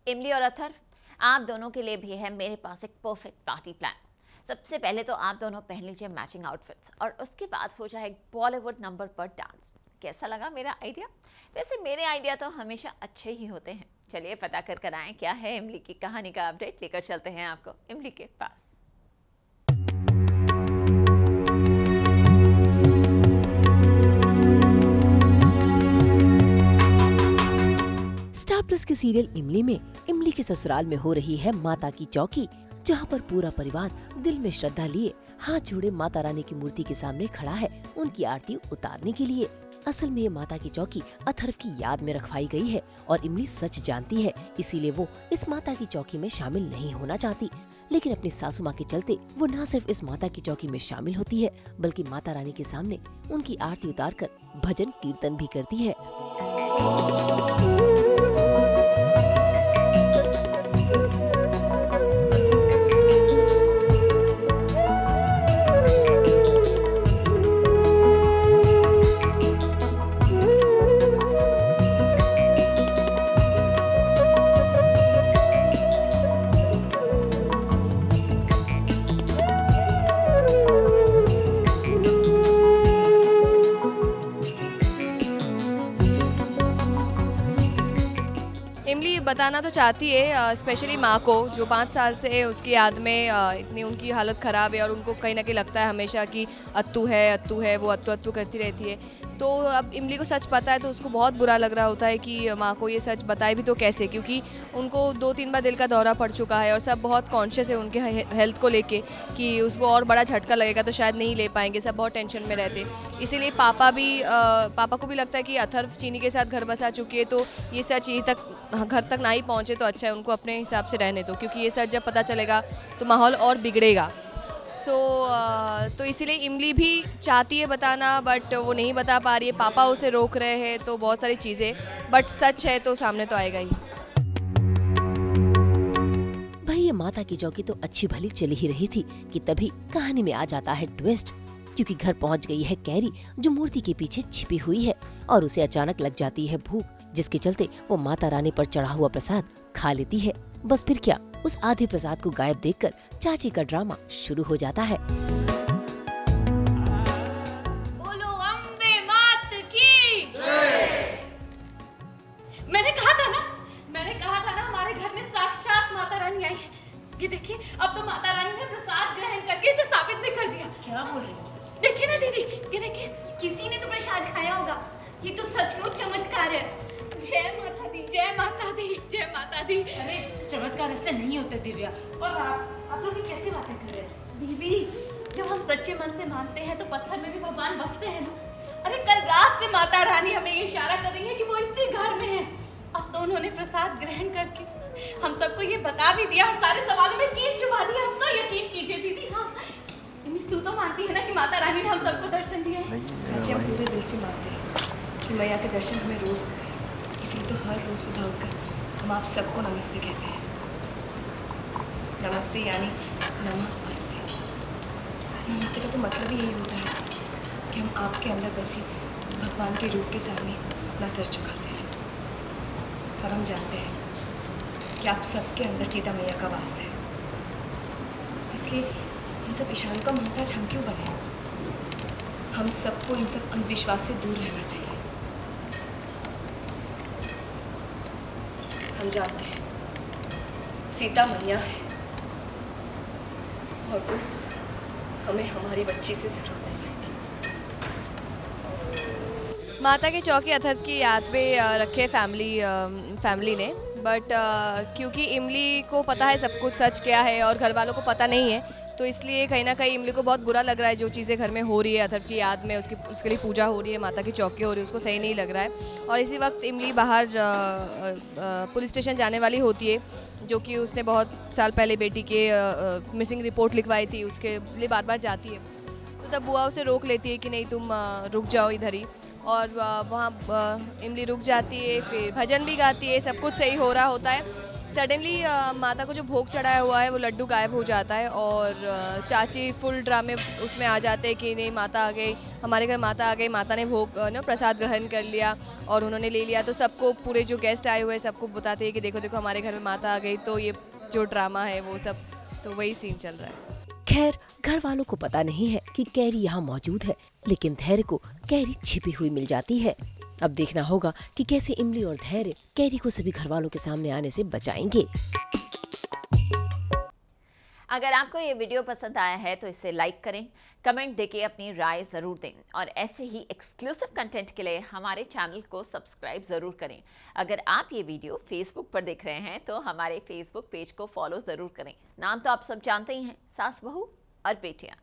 इमली और अथर्व, आप दोनों के लिए भी है मेरे पास एक परफेक्ट पार्टी प्लान। सबसे पहले तो आप दोनों पहन लीजिए मैचिंग आउटफिट्स और उसके बाद हो जाए बॉलीवुड नंबर पर डांस। कैसा लगा मेरा आइडिया? वैसे मेरे आइडिया तो हमेशा अच्छे ही होते हैं। चलिए पता कर आएं क्या है इमली की कहानी का अपडेट। लेकर चलते हैं आपको इमली के पास। स्टार प्लस के सीरियल इमली में इमली के ससुराल में हो रही है माता की चौकी, जहां पर पूरा परिवार दिल में श्रद्धा लिए हाथ जोड़े माता रानी की मूर्ति के सामने खड़ा है उनकी आरती उतारने के लिए। असल में ये माता की चौकी अथर्व की याद में रखवाई गई है और इमली सच जानती है, इसीलिए वो इस माता की चौकी में शामिल नहीं होना चाहती। लेकिन अपनी सासू माँ के चलते वो न सिर्फ इस माता की चौकी में शामिल होती है, बल्कि माता रानी के सामने उनकी आरती उतार कर भजन कीर्तन भी करती है। इमली बताना तो चाहती है स्पेशली माँ को, जो 5 साल से उसकी याद में इतनी उनकी हालत ख़राब है और उनको कहीं ना कहीं लगता है हमेशा कि अत्तू है, वो अत्तू अत्तू करती रहती है। तो अब इमली को सच पता है तो उसको बहुत बुरा लग रहा होता है कि माँ को ये सच बताए भी तो कैसे, क्योंकि उनको 2-3 बार दिल का दौरा पड़ चुका है और सब बहुत कॉन्शियस है उनके हेल्थ को लेके कि उसको और बड़ा झटका लगेगा तो शायद नहीं ले पाएंगे, सब बहुत टेंशन में रहते। इसीलिए पापा को भी लगता है कि अथर्व चीनी के साथ घर बसा चुकी है तो ये सच यहीं तक घर तक ना ही पहुँचे तो अच्छा है, उनको अपने हिसाब से रहने दो, क्योंकि ये सच जब पता चलेगा तो माहौल और बिगड़ेगा। तो इसीलिए इमली भी चाहती है बताना बट वो नहीं बता पा रही है, पापा उसे रोक रहे हैं, तो बहुत सारी चीज़ें, बट सच है तो सामने तो आएगा ही। भाई ये माता की चौकी तो अच्छी भली चली ही रही थी कि तभी कहानी में आ जाता है ट्विस्ट, क्योंकि घर पहुंच गई है कैरी जो मूर्ति के पीछे छिपी हुई है और उसे अचानक लग जाती है भूख, जिसके चलते वो माता रानी पर चढ़ा हुआ प्रसाद खा लेती है। बस फिर क्या, उस आधे प्रसाद को गायब देखकर चाची का ड्रामा शुरू हो जाता है। बोलो अम्बे मात की जय। मैंने कहा था ना हमारे घर में साक्षात माता रानी आई है। ये देखिए, अब तो माता रानी ने प्रसाद ग्रहण करके इसे साबित भी कर दिया। क्या बोल रही हो? देखिए ना दीदी, ये देखिए, किसी ने तो प्रसाद खाया होगा। ये तो सचमुच चमत्कार है। जय माता दी, जय माता दी, जय माता दी। अरे चमत्कार ऐसे नहीं होते दिव्या, और आप लोग कैसी बातें कर रहे हैं? दीदी, जब हम सच्चे मन से मानते हैं तो पत्थर में भी भगवान बसते हैं ना। अरे कल रात से माता रानी हमें ये इशारा कर रही है कि वो इसी घर में है। अब तो उन्होंने प्रसाद ग्रहण करके हम सबको ये बता भी दिया और सारे सवालों में तीर चुभा दिया। अब तो यकीन कीजिए दीदी। हाँ, तू तो मानती है ना कि माता रानी ने हम सबको दर्शन दिया है? चाची, हम पूरे दिल से मानते हैं कि मैया के दर्शन हमें रोज होते हैं, इसलिए तो हर रोज सुबह उठकर हम आप सबको नमस्ते कहते हैं। नमस्ते यानी नमस्ते। नमस्ते का तो मतलब ही यही होता है कि हम आपके अंदर बसी भगवान के रूप के सामने अपना सर झुकाते हैं और हम जानते हैं कि आप सबके अंदर सीता मैया का वास है। इसलिए इन सब इशारों का मोहताज हम क्यों बने? हम सबको इन सब अंधविश्वास से दूर रहना चाहिए। हम जानते हैं सीता मैया है और वो हमें हमारी बच्ची से जरूर मिलेगी। माता की चौकी अथर्व की याद में रखे फैमिली ने, बट क्योंकि इमली को पता है सब कुछ सच क्या है और घर वालों को पता नहीं है, तो इसलिए कहीं ना कहीं इमली को बहुत बुरा लग रहा है जो चीज़ें घर में हो रही है। अथर्व की याद में उसके लिए पूजा हो रही है, माता की चौकी हो रही है, उसको सही नहीं लग रहा है। और इसी वक्त इमली बाहर पुलिस स्टेशन जाने वाली होती है, जो कि उसने बहुत साल पहले बेटी के मिसिंग रिपोर्ट लिखवाई थी, उसके लिए बार बार जाती है। तो तब बुआ उसे रोक लेती है कि नहीं तुम रुक जाओ इधर ही, और वहाँ इमली रुक जाती है, फिर भजन भी गाती है, सब कुछ सही हो रहा होता है। सडनली माता को जो भोग चढ़ाया हुआ है वो लड्डू गायब हो जाता है और चाची फुल ड्रामे उसमें आ जाते हैं कि नहीं माता आ गई, हमारे घर माता आ गई, माता ने भोग प्रसाद ग्रहण कर लिया और उन्होंने ले लिया। तो सबको पूरे जो गेस्ट आए हुए हैं सबको बताते हैं कि देखो देखो हमारे घर में माता आ गई। तो ये जो ड्रामा है वो सब, तो वही सीन चल रहा है। खैर घर वालों को पता नहीं है कि कैरी यहाँ मौजूद है, लेकिन धैर्य को कैरी छिपी हुई मिल जाती है। अब देखना होगा कि कैसे इमली और धैर्य कैरी को सभी घर वालों के सामने आने से बचाएंगे। अगर आपको ये वीडियो पसंद आया है तो इसे लाइक करें, कमेंट देके अपनी राय ज़रूर दें और ऐसे ही एक्सक्लूसिव कंटेंट के लिए हमारे चैनल को सब्सक्राइब ज़रूर करें। अगर आप ये वीडियो फेसबुक पर देख रहे हैं तो हमारे फेसबुक पेज को फॉलो ज़रूर करें। नाम तो आप सब जानते ही हैं, सास बहू और बेटियाँ।